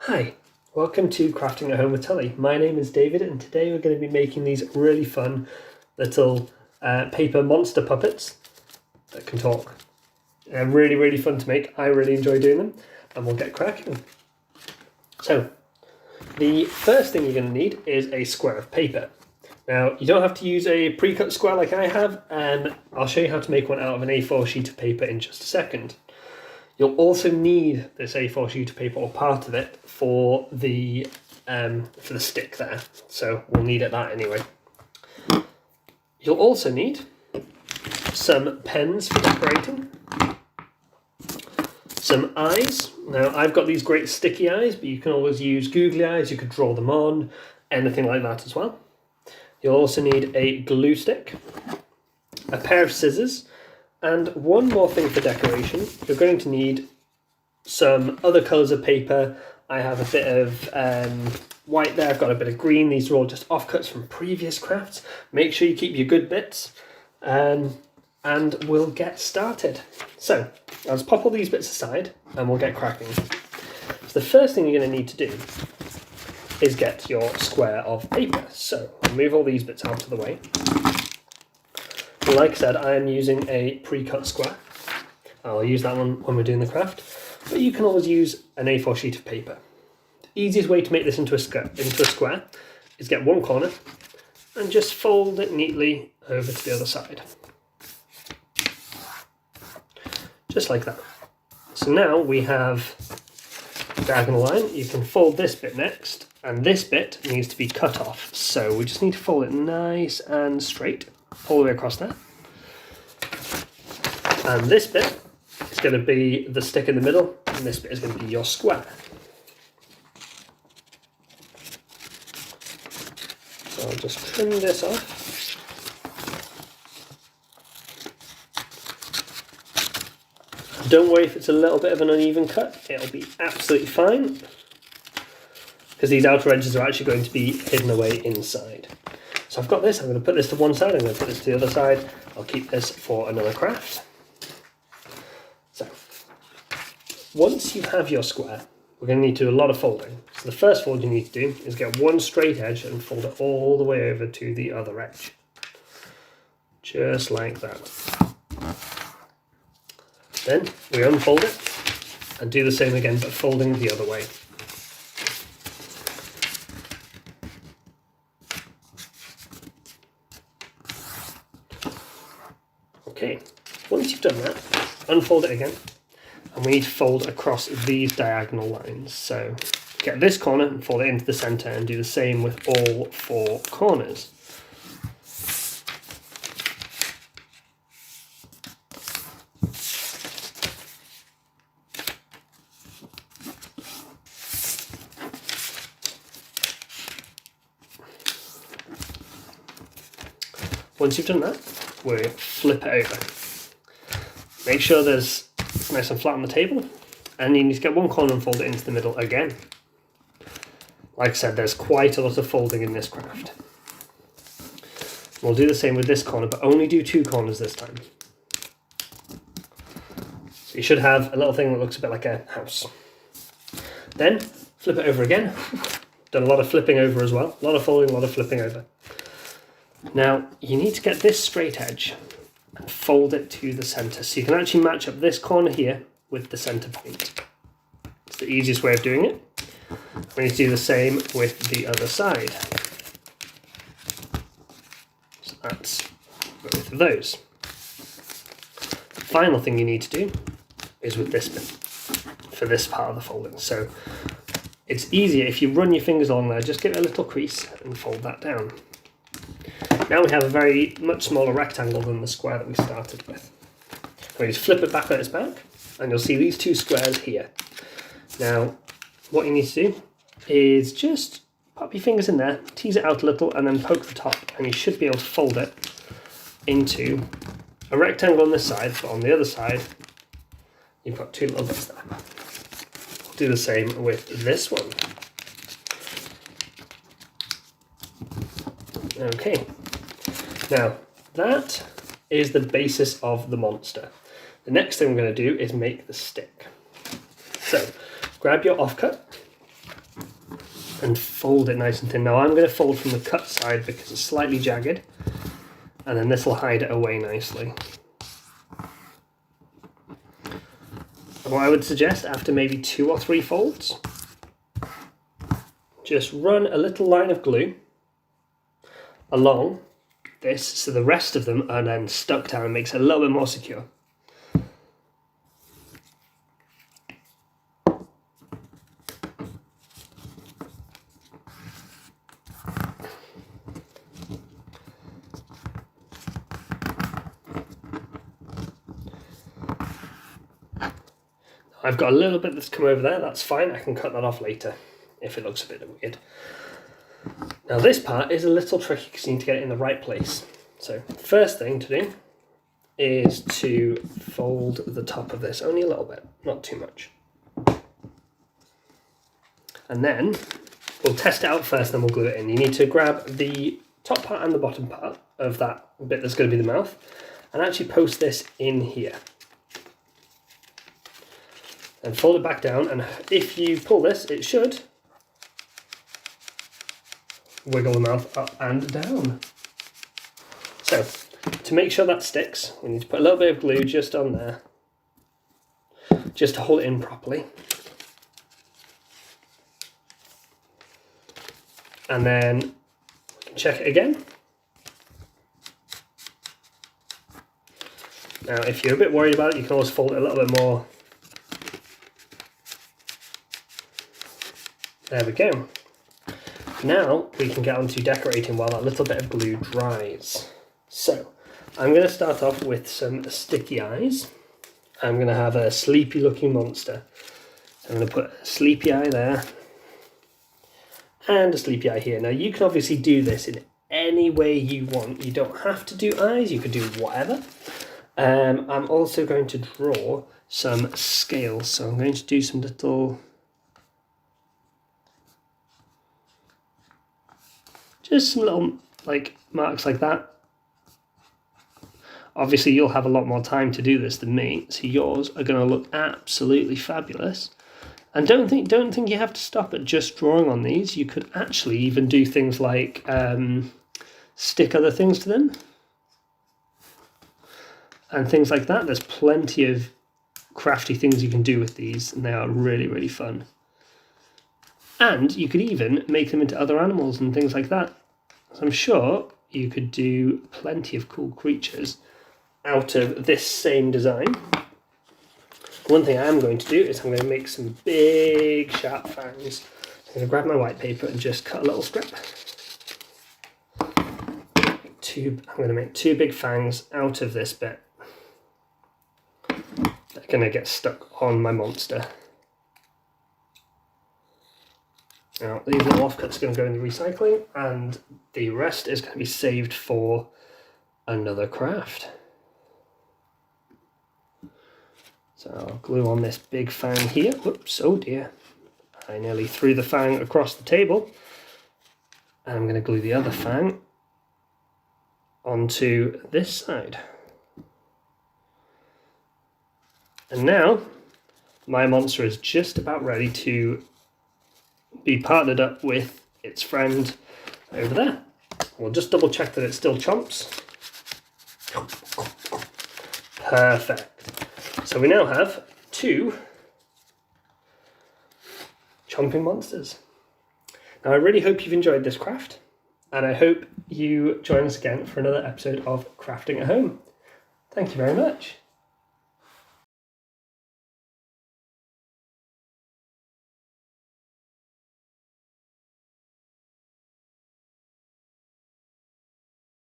Hi, welcome to Crafting at Home with Tully. My name is David and today we're going to be making these really fun little paper monster puppets that can talk. They're really fun to make. I really enjoy doing them and we'll get cracking. So, the first thing you're going to need is a square of paper. Now, you don't have to use a pre-cut square like I have, and I'll show you how to make one out of an A4 sheet of paper in just a second. You'll also need this A4 sheet of paper, or part of it, for the stick there. So we'll need that anyway. You'll also need some pens for decorating, some eyes. Now I've got these great sticky eyes, but you can always use googly eyes. You could draw them on, anything like that as well. You'll also need a glue stick, a pair of scissors, and one more thing for decoration. You're going to need some other colours of paper. I have a bit of white there, I've got a bit of green. These are all just offcuts from previous crafts. Make sure you keep your good bits, and we'll get started. So, let's pop all these bits aside and we'll get cracking. So the first thing you're going to need to do is get your square of paper. So I'll move all these bits out of the way. Like I said, I am using a pre-cut square. I'll use that one when we're doing the craft, but you can always use an A4 sheet of paper. The easiest way to make this into a square is get one corner and just fold it neatly over to the other side. Just like that. So now we have a diagonal line. You can fold this bit next, and this bit needs to be cut off. So we just need to fold it nice and straight all the way across there. And this bit is going to be the stick in the middle, and this bit is going to be your square. So I'll just trim this off. Don't worry if it's a little bit of an uneven cut, it'll be absolutely fine, because these outer edges are actually going to be hidden away inside. So I've got this, I'm going to put this to one side, I'm going to put this to the other side. I'll keep this for another craft. So, once you have your square, we're going to need to do a lot of folding. So the first fold you need to do is get one straight edge and fold it all the way over to the other edge. Just like that. Then we unfold it and do the same again, but folding the other way. Okay, once you've done that, unfold it again, and we need to fold across these diagonal lines. So get this corner and fold it into the centre, and do the same with all four corners. Once you've done that, we flip it over. Make sure it's nice and flat on the table, and you need to get one corner and fold it into the middle again. Like I said, there's quite a lot of folding in this craft. We'll do the same with this corner, but only do two corners this time. So you should have a little thing that looks a bit like a house. Then, flip it over again. Done a lot of flipping over as well. A lot of folding, a lot of flipping over. Now, you need to get this straight edge and fold it to the centre. So you can actually match up this corner here with the centre point. It's the easiest way of doing it. We need to do the same with the other side. So that's both of those. The final thing you need to do is with this bit, for this part of the folding. So it's easier if you run your fingers along there, just give it a little crease and fold that down. Now we have a much smaller rectangle than the square that we started with. We just flip it back on its back, and you'll see these two squares here. Now, what you need to do is just pop your fingers in there, tease it out a little, and then poke the top, and you should be able to fold it into a rectangle on this side, but on the other side, you've got two little bits there. We'll do the same with this one. Okay. Now, that is the basis of the monster. The next thing we're going to do is make the stick. So, grab your offcut and fold it nice and thin. Now I'm going to fold from the cut side because it's slightly jagged, and then this will hide it away nicely. And what I would suggest, after maybe 2 or 3 folds, just run a little line of glue along this so the rest of them are then stuck down and makes it a little bit more secure. I've got a little bit that's come over there, that's fine, I can cut that off later if it looks a bit weird. Now this part is a little tricky because you need to get it in the right place. So first thing to do is to fold the top of this, only a little bit, not too much. And then we'll test it out first, then we'll glue it in. You need to grab the top part and the bottom part of that bit that's going to be the mouth and actually post this in here. And fold it back down, and if you pull this, it should wiggle the mouth up and down. So, to make sure that sticks, we need to put a little bit of glue just on there, just to hold it in properly. And then we can check it again. Now, if you're a bit worried about it, you can always fold it a little bit more. There we go. Now we can get on to decorating while that little bit of glue dries. So I'm going to start off with some sticky eyes. I'm going to have a sleepy looking monster. So I'm going to put a sleepy eye there and a sleepy eye here. Now you can obviously do this in any way you want. You don't have to do eyes, you could do whatever. I'm also going to draw some scales. So I'm going to do some little... just some little like marks like that. Obviously you'll have a lot more time to do this than me, so yours are going to look absolutely fabulous. And don't think you have to stop at just drawing on these. You could actually even do things like stick other things to them and things like that. There's plenty of crafty things you can do with these, and they are really, really fun. And you could even make them into other animals and things like that. So I'm sure you could do plenty of cool creatures out of this same design. One thing I am going to do is I'm going to make some big sharp fangs. I'm going to grab my white paper and just cut a little strip. I'm going to make 2 big fangs out of this bit. They're going to get stuck on my monster. Now, these little offcuts are going to go in the recycling, and the rest is going to be saved for another craft. So I'll glue on this big fang here. Whoops, oh dear. I nearly threw the fang across the table. And I'm going to glue the other fang onto this side. And now, my monster is just about ready to be partnered up with its friend over there. We'll just double check that it still chomps. Perfect. So we now have 2 chomping monsters. Now I really hope you've enjoyed this craft, and I hope you join us again for another episode of Crafting at Home. Thank you very much.